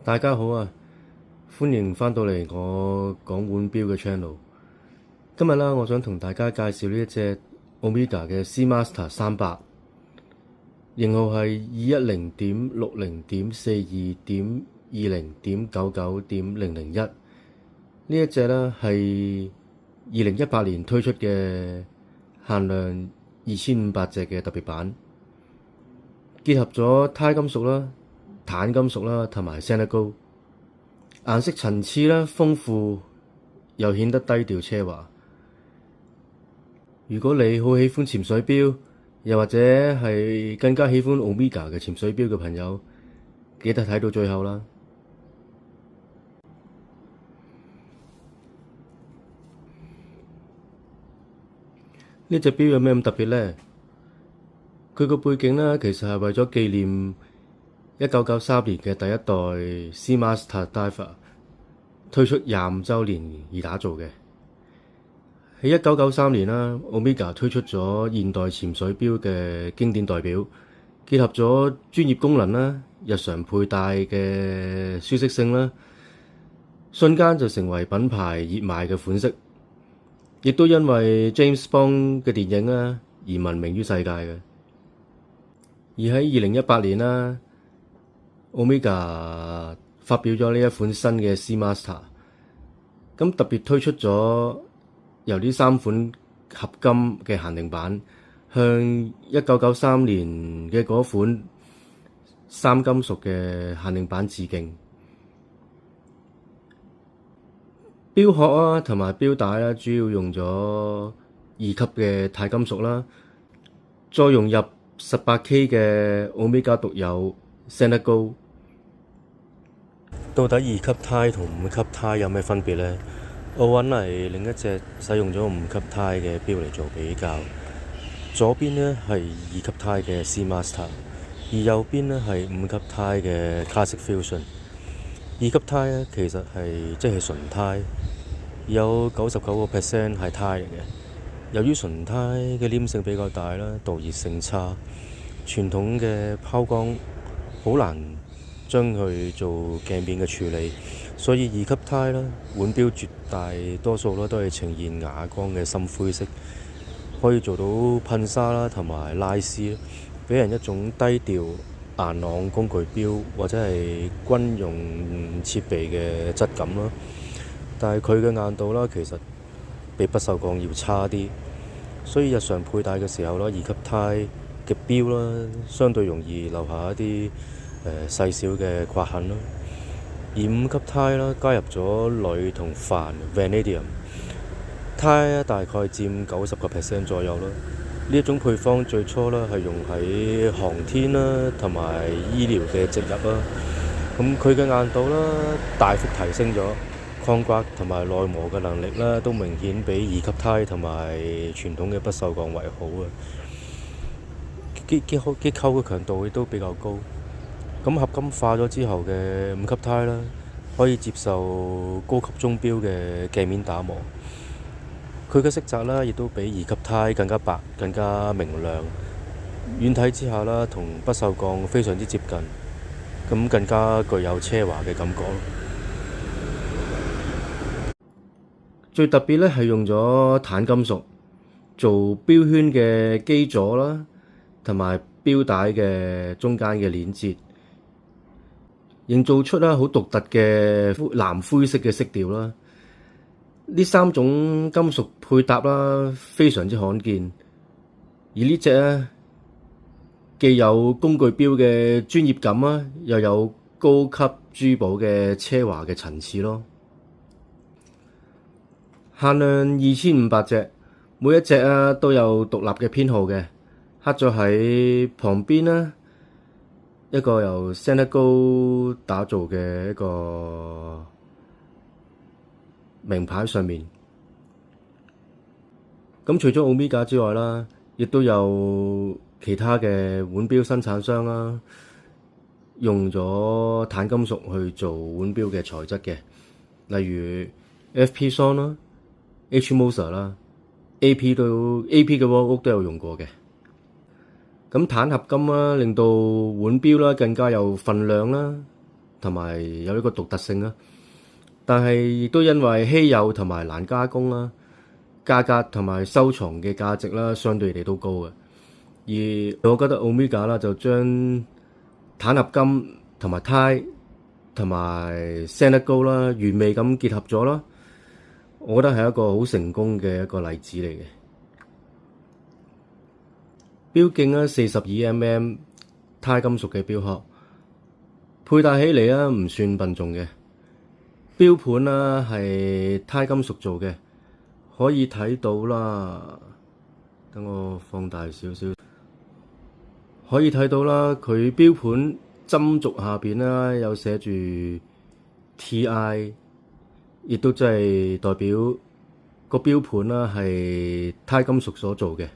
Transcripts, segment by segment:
大家好啊，歡迎翻到嚟我講腕錶嘅 channel。今日啦，我想同大家介紹呢一隻 Omega 嘅 Seamaster 300，型號係210.60.42.20.99.001。呢一隻呢係2018年推出嘅限量2500隻嘅特別版，結合咗鈦金屬啦、鈦金屬啦同埋 Santa Gold，顏色層次啦豐富，又顯得低調奢華。如果你好喜歡潛水錶，又或者係更加喜歡 Omega 嘅潛水錶嘅朋友，記得睇到最後啦。呢隻錶有咩咁特別呢？佢個背景呢，其實係為咗紀念1993年嘅第一代 Seamaster Diver 推出25週年而打造嘅。喺1993年啦，Omega 推出咗現代潛水錶嘅經典代表，結合咗專業功能啦、日常佩戴嘅舒適性啦，瞬間就成為品牌熱賣嘅款式，亦都因為 James Bond 嘅電影啦而聞名於世界嘅。而喺2018年啦，Omega 發表咗呢一款新嘅 Seamaster， 咁特別推出咗由呢3款合金嘅限定版，向1993年嘅嗰款三金屬嘅限定版致敬。錶殼啊同埋錶帶啦，主要用咗2級嘅鈦金屬啦，再融入18K 嘅 Omega 獨有 Santa Gold。到底2級鈦同5級鈦有咩分別呢？我揾嚟另一隻使用咗5級鈦嘅錶嚟做比較。左邊呢係2級鈦嘅 Seamaster， 而右邊呢係5級鈦嘅 Classic Fusion。2級鈦呢其實係即係純鈦，有99% 係鈦嚟嘅。由於純鈦嘅黏性比較大啦，導熱性差，傳統嘅拋光好難將佢做鏡面嘅處理，所以2級鈦啦，腕錶絕大多數啦都係呈現啞光嘅深灰色，可以做到噴砂啦同埋拉絲，俾人一種低調硬朗工具錶或者係軍用設備嘅質感啦。但係佢嘅硬度啦，其實比不鏽鋼要差啲，所以日常佩戴嘅時候啦，2級鈦嘅錶啦，相對容易留下一啲細小嘅刮痕啦。而5級鈦啦，加入咗鋁同鈦 Vanadium， 鈦大概佔90% 左右啦。呢一種配方最初啦係用喺航天啦同埋醫療嘅植入啦，咁佢嘅硬度啦大幅提升咗，抗刮同埋耐磨嘅能力啦都明顯比2級鈦同埋傳統嘅不鏽鋼為好啊。結構嘅強度亦都比較高。咁合金化咗之後嘅5級鈦啦，可以接受高級鐘錶嘅鏡面打磨。佢嘅色澤啦，亦都比2級鈦更加白、更加明亮。遠睇之下啦，同不鏽鋼非常之接近，咁更加具有奢華嘅感覺。最特別咧係用咗鈦金屬做錶圈嘅基座啦，同埋錶帶嘅中間嘅鏈接，營造出啦好獨特嘅藍灰色嘅色調啦。呢3種金屬配搭啦，非常之罕見。而呢隻咧，既有工具錶嘅專業感啦，又有高級珠寶嘅奢華嘅層次咯。限量2500隻，每一隻啊都有獨立嘅編號嘅，刻咗喺旁邊啦。一個由 Santa Gold 打造嘅一個名牌上面。咁除咗 Omega 之外啦，亦都有其他嘅腕錶生產商啦，用咗鈦金屬去做腕錶嘅材質嘅，例如 FP Son 啦、H Moser 啦、AP 嘅 Rolex 都有用過嘅。咁鈦合金啦，令到腕錶啦更加有分量啦，同埋有呢個獨特性啦。但係亦都因為稀有同埋難加工啦，價格同埋收藏嘅價值啦，相對地都高嘅。而我覺得 Omega 啦就將鈦合金同埋鈦同埋 Sanded Gold 啦完美咁結合咗啦，我覺得係一個好成功嘅一個例子嚟嘅。標徑啦42mm 鈦金屬嘅標殼，佩戴起嚟啦唔算笨重嘅。標盤啦係鈦金屬做嘅，可以睇到啦。等我放大少少，可以睇到啦。佢標盤針軸下邊啦有寫住 TI， 亦都即係代表個標盤啦係鈦金屬所做嘅。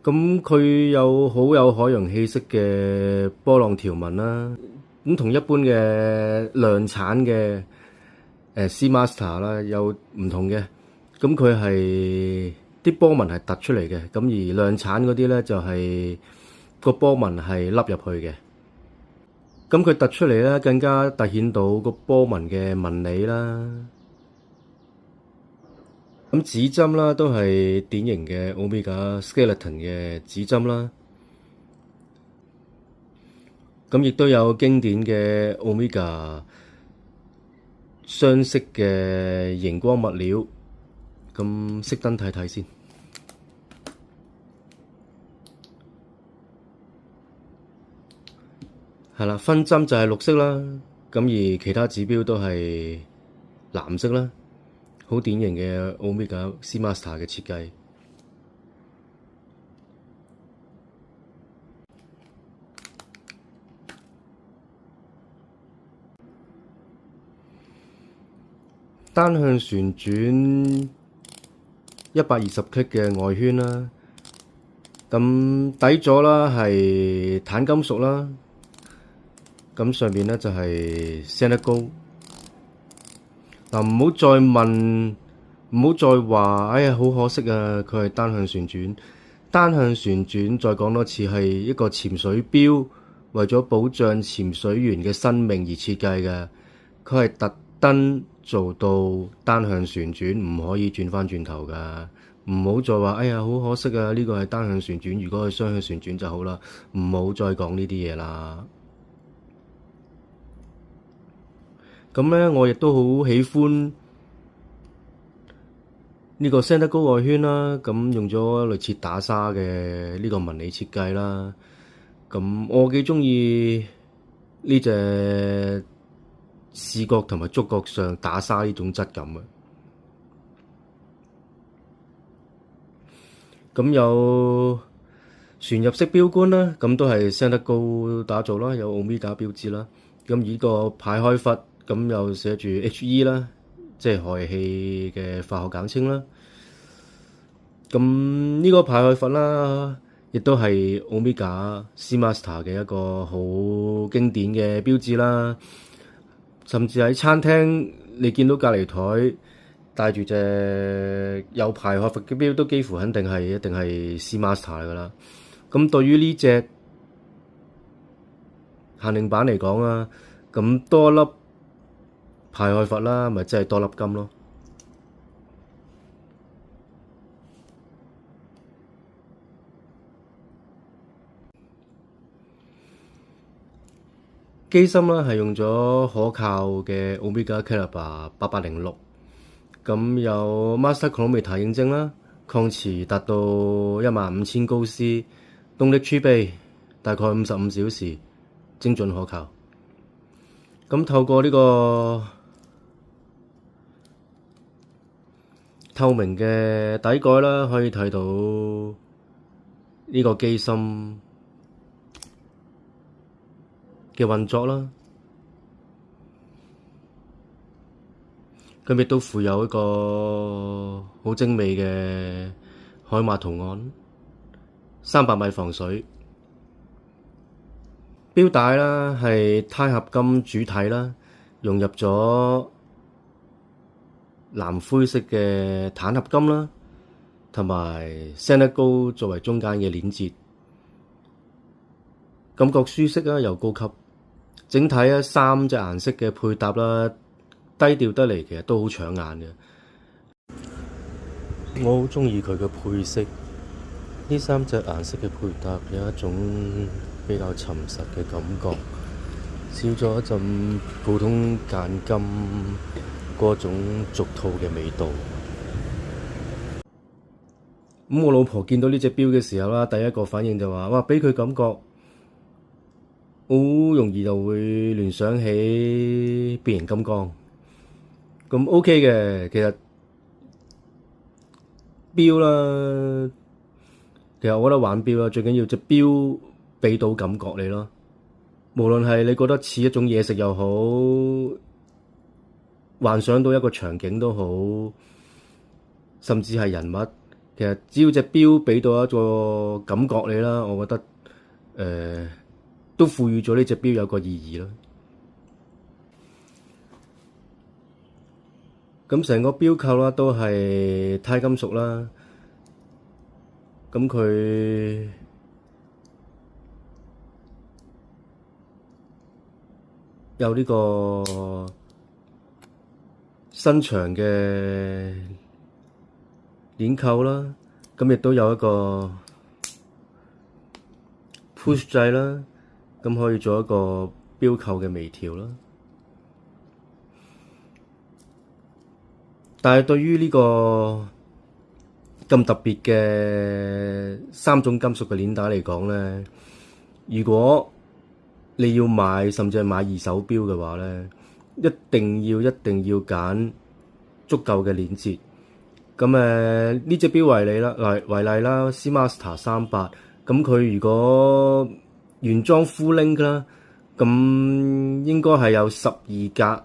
咁佢有好有海洋氣息嘅波浪條紋啦。咁同一般嘅量產嘅Seamaster 啦有唔同嘅，咁佢係啲波紋係突出嚟嘅，咁而量產嗰啲咧就係個波紋係凹入去嘅。咁佢突出嚟咧，更加突顯到個波紋嘅紋理啦。咁指針啦都係典型嘅 Omega Skeleton 嘅指針啦。咁亦都有經典嘅 Omega 雙色嘅熒光物料，咁熄燈睇睇先。係啦，分針就係綠色啦，咁而其他指標都係藍色啦，好典型嘅 Omega Seamaster 嘅設計。單向旋轉120 click 嘅外圈啦，咁底座啦係鈦金屬啦，咁上面咧就係 Sanded Gold。嗱，唔好再問，唔好再話，哎呀好可惜啊！佢係單向旋轉，單向旋轉再講多次係一個潛水錶為咗保障潛水員嘅生命而設計嘅，佢係特登做到單向旋轉，唔可以轉翻轉頭噶。唔好再話，哎呀好可惜啊！呢個係單向旋轉，如果係雙向旋轉就好啦。唔好再講呢啲嘢啦。咁咧，我亦都好喜歡呢個 Sanded Gold 外圈啦。咁用咗類似打沙嘅呢個紋理設計啦。咁我幾中意呢隻視覺同埋觸覺上打沙呢種質感啊！咁有旋入式標冠啦，咁都係 Sanded Gold打造啦，有 Omega 標誌啦。咁依個排開閥咁又寫住 HE 啦，即係氦氣嘅化學簡稱啦。咁呢個排開閥啦，亦都係 Omega Seamaster 嘅一個好經典嘅標誌啦。甚至喺餐廳，你見到隔離台帶住隻有排開閥嘅錶，都幾乎肯定係一定係 Seamaster 噶啦。咁對於呢隻限定版嚟講啊，咁多粒排開閥啦，咪真係多粒金咯。機芯啦係用咗可靠嘅 Omega Caliber 8806，咁有 Master Chronometer 認證啦，抗磁達到15000高斯，動力儲備大概55小時，精準可靠。咁透過呢個透明嘅底蓋啦，可以睇到呢個機芯嘅運作啦，咁亦都附有一個好精美嘅海馬圖案，300米防水。錶帶啦係鈦合金主體啦，融入咗藍灰色嘅鈦合金啦，同埋 Sanded Gold 作為中間嘅連接，感覺舒適啦又高級。整體啊3隻顏色嘅配搭啦，低調得嚟，其實都好搶眼嘅。我好中意佢嘅配色，呢3隻顏色嘅配搭有一種比較沉實嘅感覺，少咗一陣普通間金嗰種俗套嘅味道。咁我老婆見到呢隻錶嘅時候啦，第一個反應就話：哇，俾佢感覺好容易就會聯想起變形金剛。咁 OK 嘅，其實錶啦，其實我覺得玩錶啦，最緊要隻錶俾到感覺你咯。無論係你覺得似一種嘢食又好，幻想到一個場景都好，甚至係人物。其實只要隻錶俾到一個感覺你啦，我覺得都賦予咗呢隻錶有個意義啦。咁成個錶扣啦都係鈦金屬啦，咁佢有呢個伸長嘅鏈扣啦，咁亦都有一個 push 掣啦，咁可以做一個錶扣嘅微調啦。但係對於呢個咁特別嘅3種金屬嘅鏈帶嚟講咧，如果你要買甚至係買二手錶嘅話咧，一定要揀足夠嘅鏈接。咁呢隻錶為例啦，Seamaster 38，咁佢如果原裝 full length 啦，咁應該係有12格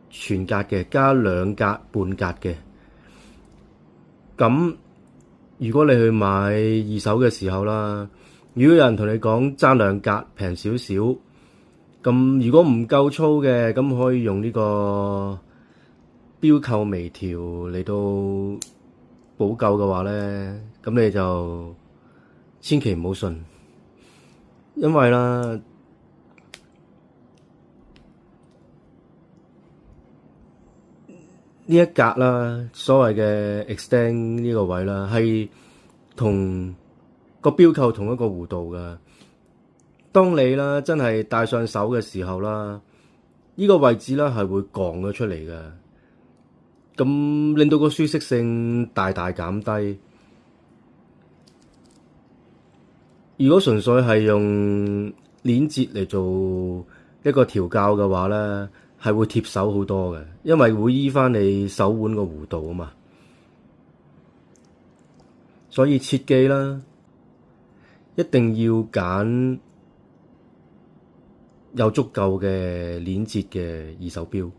全格嘅，加2格半格嘅。咁如果你去買二手嘅時候啦，如果有人同你講爭2格平少少，咁如果唔夠粗嘅，咁可以用呢個錶扣微調嚟到補救嘅話咧，咁你就千祈唔好信，因為啦呢一格啦，所謂嘅 extend 呢個位啦，係同個錶扣同一個弧度噶。當你啦真係戴上手嘅時候啦，呢個位置啦係會降咗出嚟噶。咁令到個舒適性大大減低。如果純粹係用鏈接嚟做一個調校嘅話咧，係會貼手好多嘅，因為會依翻你手腕個弧度啊嘛。所以切記啦，一定要揀有足夠嘅鏈接嘅二手錶。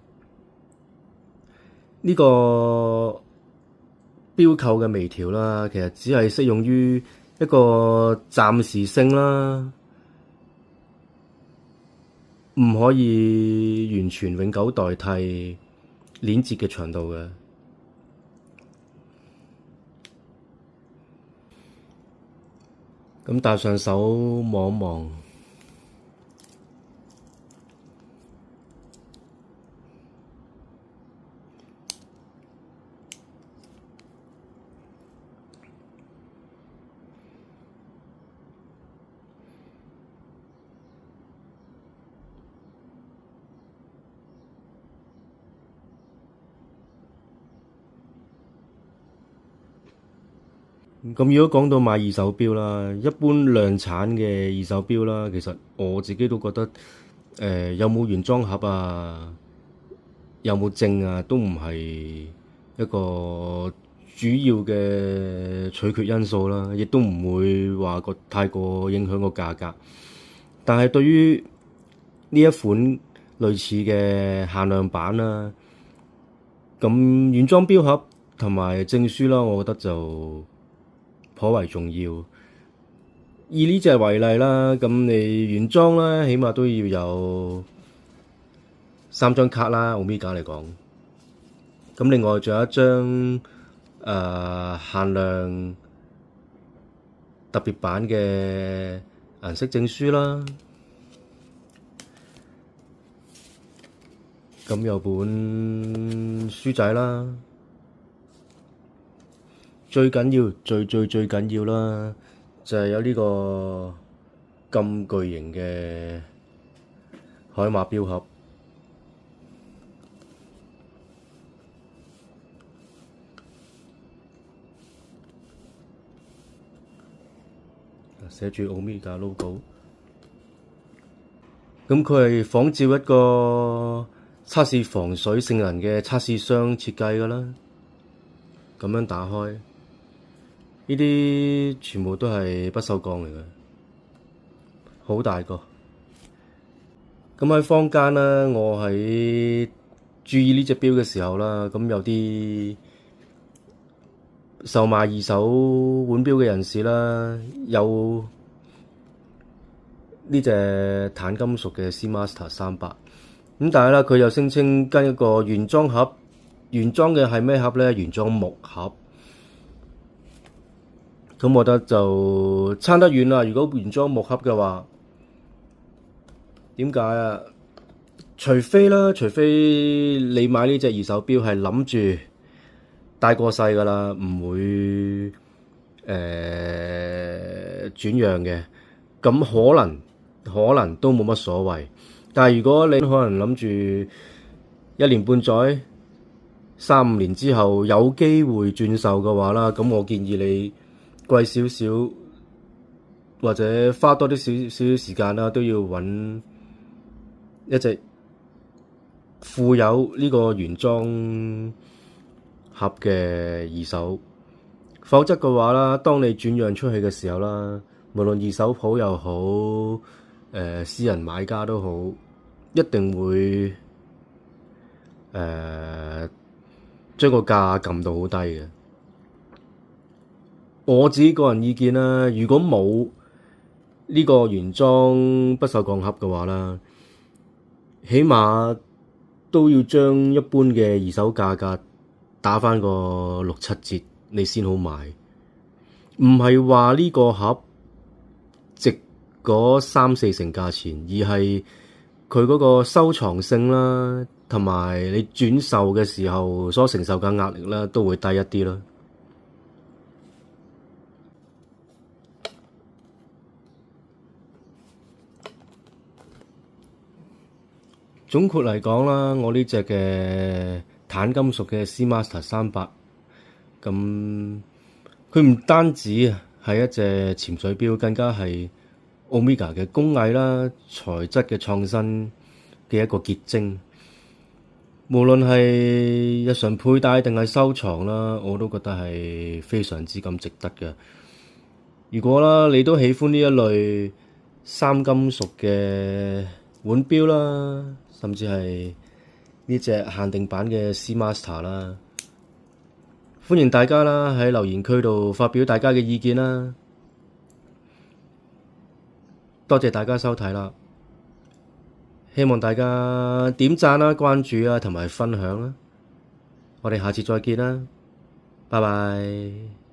呢個錶扣嘅微調啦，其實只係適用於一個暫時性啦，唔可以完全永久代替鏈接嘅長度嘅。咁戴上手望一望。咁如果講到買二手錶啦，一般量產嘅二手錶啦，其實我自己都覺得，有冇原裝盒啊，有冇證啊，都唔係一個主要嘅取決因素啦，亦都唔會話太過影響個價格。但係對於呢一款類似嘅限量版啦，咁原裝錶盒同埋證書啦，我覺得就頗為重要。以呢隻為例啦，咁你原裝啦，起碼都要有3張卡啦，Omega 嚟講。咁另外仲有一張限量特別版嘅顏色證書啦。咁有本書仔啦，最緊要最緊要啦，就係有呢個咁巨型嘅海馬錶盒。寫住 Omega logo，咁佢係仿照一個測試防水性能嘅測試箱設計㗎啦。咁樣打開，呢啲全部都係不鏽鋼嚟嘅，好大個。咁喺坊間啦，我喺注意呢隻錶嘅時候啦，咁有啲售賣二手腕錶嘅人士啦，有呢隻鈦金屬嘅 Seamaster 300，咁但係咧佢又聲稱跟一個原裝盒，原裝嘅係咩盒咧？原裝木盒，咁我覺得就差得遠啦。如果原裝木盒嘅話，點解啊？除非你買呢隻二手錶係諗住大過細㗎啦，唔會轉讓嘅，咁可能都冇乜所謂。但係如果你可能諗住1年半載、3-5年之後有機會轉售嘅話啦，咁我建議你貴少少或者花多啲少少時間啦，都要揾一隻附有呢個原裝盒嘅二手，否則嘅話啦，當你轉讓出去嘅時候啦，無論二手鋪又好，私人買家都好，一定會將個價撳到好低嘅。我自己個人意見啦，如果冇呢個原裝不鏽鋼盒嘅話啦，起碼都要將一般嘅二手價格打返個6-7折，你先好買。唔係話呢個盒值嗰3-4成價錢，而係佢嗰個收藏性啦，同埋你轉售嘅時候所承受嘅壓力啦，都會低一啲咯。總括嚟講啦，我呢隻嘅鈦金屬嘅 Seamaster 300，咁佢唔單止係一隻潛水錶，更加係 Omega 嘅工藝啦、材質嘅創新嘅一個結晶。無論係日常佩戴定係收藏啦，我都覺得係非常之咁值得嘅。如果啦你都喜歡呢一類三金屬嘅腕錶啦，甚至係呢隻限定版嘅 Seamaster 啦，歡迎大家啦喺留言區度發表大家嘅意見啦。多謝大家收睇啦，希望大家點讚啦、關注啊同埋分享啦。我哋下次再見啦，拜拜。